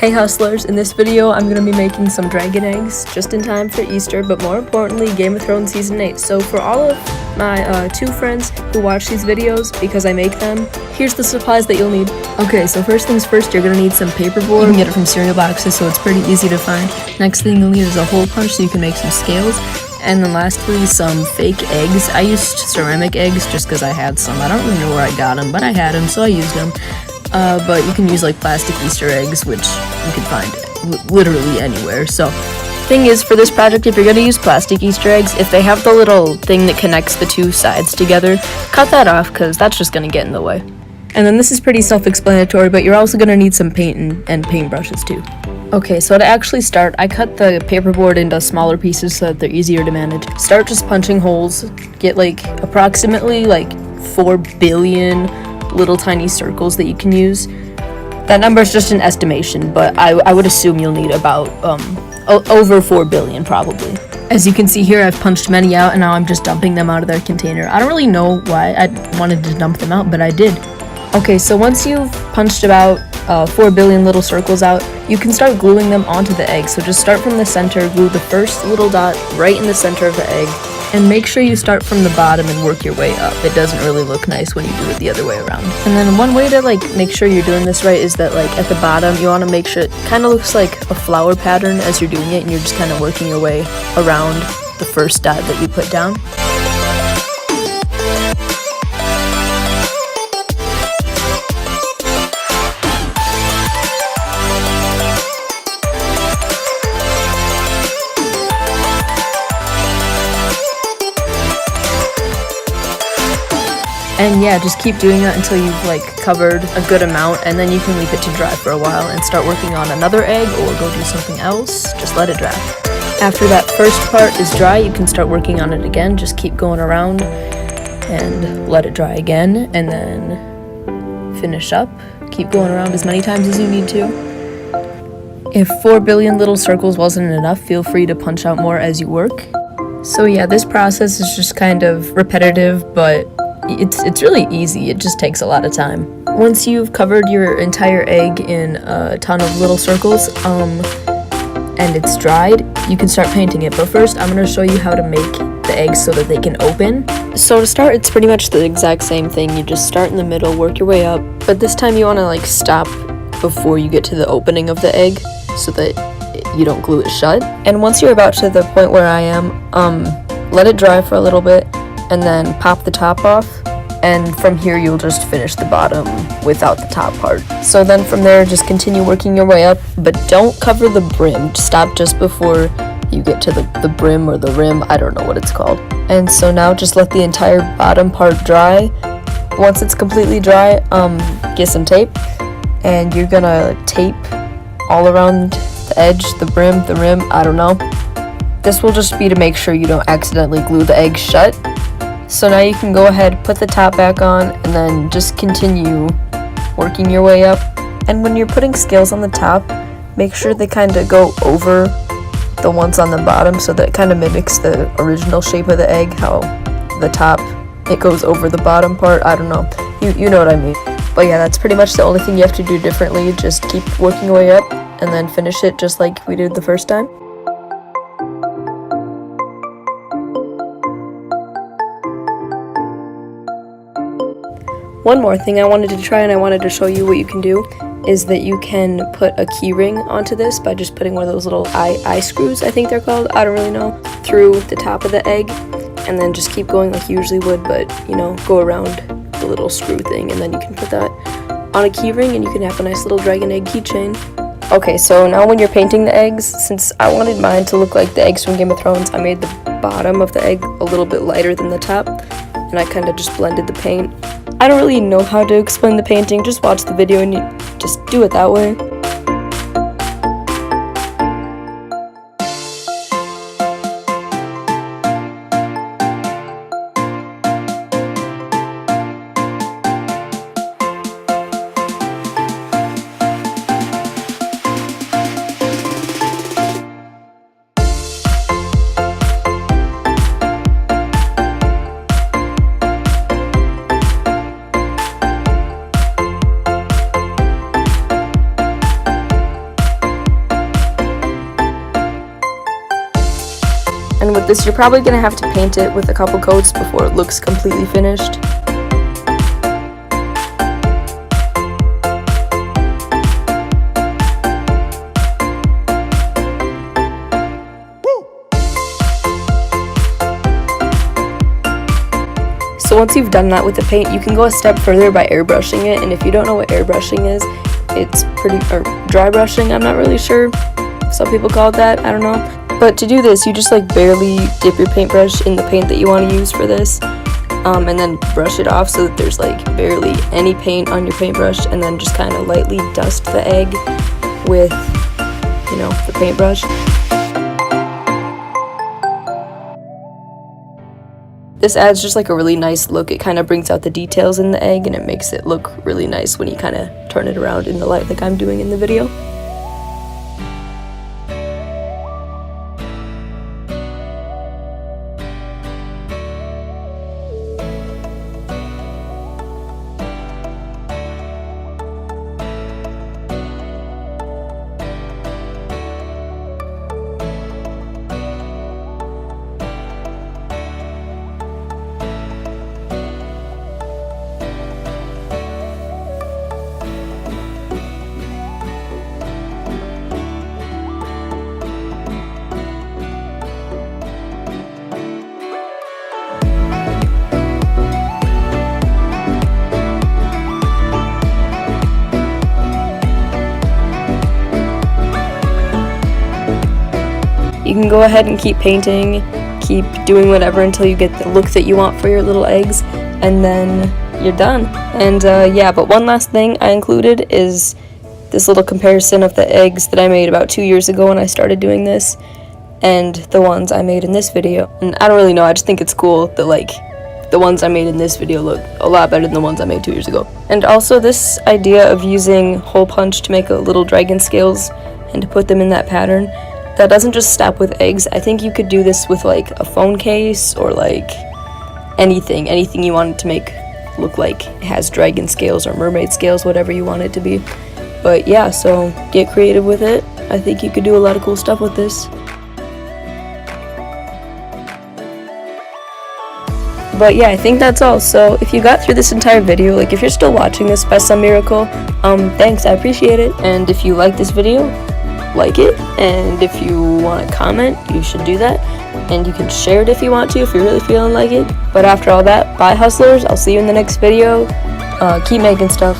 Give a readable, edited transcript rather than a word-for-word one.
Hey hustlers, in this video I'm going to be making some dragon eggs just in time for Easter, but more importantly Game of Thrones Season 8. So for all of my 2 friends who watch these videos because I make them, here's the supplies that you'll need. Okay, so first things first, you're going to need some paperboard. You can get it from cereal boxes, so it's pretty easy to find. Next thing you'll need is a hole punch so you can make some scales. And then lastly, some fake eggs. I used ceramic eggs just because I had some. I don't really know where I got them, but I had them, so I used them. But you can use like plastic Easter eggs, which you can find literally anywhere. So, thing is, for this project, if you're going to use plastic Easter eggs, if they have the little thing that connects the 2 sides together, cut that off because that's just going to get in the way. And then this is pretty self-explanatory, but you're also going to need some paint and paintbrushes too. Okay, so to actually start, I cut the paperboard into smaller pieces so that they're easier to manage. Start just punching holes, get like approximately like 4 billion little tiny circles that you can use. That number is just an estimation, but I would assume you'll need about over 4 billion probably. As you can see here, I've punched many out and now I'm just dumping them out of their container. I don't really know why I wanted to dump them out, but I did. Okay, so once you've punched about 4 billion little circles out, you can start gluing them onto the egg. So just start from the center, glue the first little dot right in the center of the egg, and make sure you start from the bottom and work your way up. It doesn't really look nice when you do it the other way around. And then one way to like make sure you're doing this right is that like at the bottom you want to make sure it kind of looks like a flower pattern as you're doing it, and you're just kind of working your way around the first dot that you put down. And yeah, just keep doing that until you've like covered a good amount, and then you can leave it to dry for a while and start working on another egg or go do something else. Just let it dry. After that first part is dry, you can start working on it again. Just keep going around and let it dry again, and then finish up. Keep going around as many times as you need to. If 4 billion little circles wasn't enough, feel free to punch out more as you work. So yeah, this process is just kind of repetitive, but it's really easy. It just takes a lot of time. Once you've covered your entire egg in a ton of little circles, and it's dried, you can start painting it. But first, I'm going to show you how to make the eggs so that they can open. So to start, it's pretty much the exact same thing. You just start in the middle, work your way up, but this time you want to like stop before you get to the opening of the egg so that you don't glue it shut. And once you're about to the point where I am, let it dry for a little bit, and then pop the top off, and from here you'll just finish the bottom without the top part. So then from there, just continue working your way up, but don't cover the brim. Stop just before you get to the brim or the rim, I don't know what it's called. And so now just let the entire bottom part dry. Once it's completely dry, get some tape, and you're gonna tape all around the edge, the brim, the rim, I don't know. This will just be to make sure you don't accidentally glue the egg shut. So now you can go ahead, put the top back on, and then just continue working your way up. And when you're putting scales on the top, make sure they kind of go over the ones on the bottom so that it kind of mimics the original shape of the egg, how the top, it goes over the bottom part. I don't know. You know what I mean. But yeah, that's pretty much the only thing you have to do differently. Just keep working your way up and then finish it just like we did the first time. One more thing I wanted to try, and I wanted to show you what you can do, is that you can put a key ring onto this by just putting one of those little eye screws, I think they're called, I don't really know, through the top of the egg, and then just keep going like you usually would, but you know, go around the little screw thing, and then you can put that on a key ring and you can have a nice little dragon egg keychain. Okay, so now when you're painting the eggs, since I wanted mine to look like the eggs from Game of Thrones, I made the bottom of the egg a little bit lighter than the top, and I kind of just blended the paint. I don't really know how to explain the painting, just watch the video and you just do it that way. And with this, you're probably going to have to paint it with a couple coats before it looks completely finished. So once you've done that with the paint, you can go a step further by airbrushing it. And if you don't know what airbrushing is, it's or dry brushing, I'm not really sure. Some people call it that, I don't know. But to do this, you just like barely dip your paintbrush in the paint that you want to use for this, and then brush it off so that there's like barely any paint on your paintbrush, and then just kind of lightly dust the egg with, you know, the paintbrush. This adds just like a really nice look. It kind of brings out the details in the egg, and it makes it look really nice when you kind of turn it around in the light like I'm doing in the video. You can go ahead and keep painting, keep doing whatever until you get the look that you want for your little eggs, and then you're done. And yeah, but one last thing I included is this little comparison of the eggs that I made about 2 years ago when I started doing this, and the ones I made in this video. And I don't really know, I just think it's cool that like the ones I made in this video look a lot better than the ones I made 2 years ago. And also this idea of using hole punch to make a little dragon scales and to put them in that pattern, that doesn't just stop with eggs. I think you could do this with like a phone case or like anything you wanted to make look like it has dragon scales or mermaid scales, whatever you want it to be. But yeah, so get creative with it. I think you could do a lot of cool stuff with this. But yeah, I think that's all. So if you got through this entire video, like if you're still watching this by some miracle, thanks, I appreciate it. And if you like this video, like it, and if you want to comment, you should do that, and you can share it if you want to, if you're really feeling like it. But after all that, bye hustlers, I'll see you in the next video. Keep making stuff.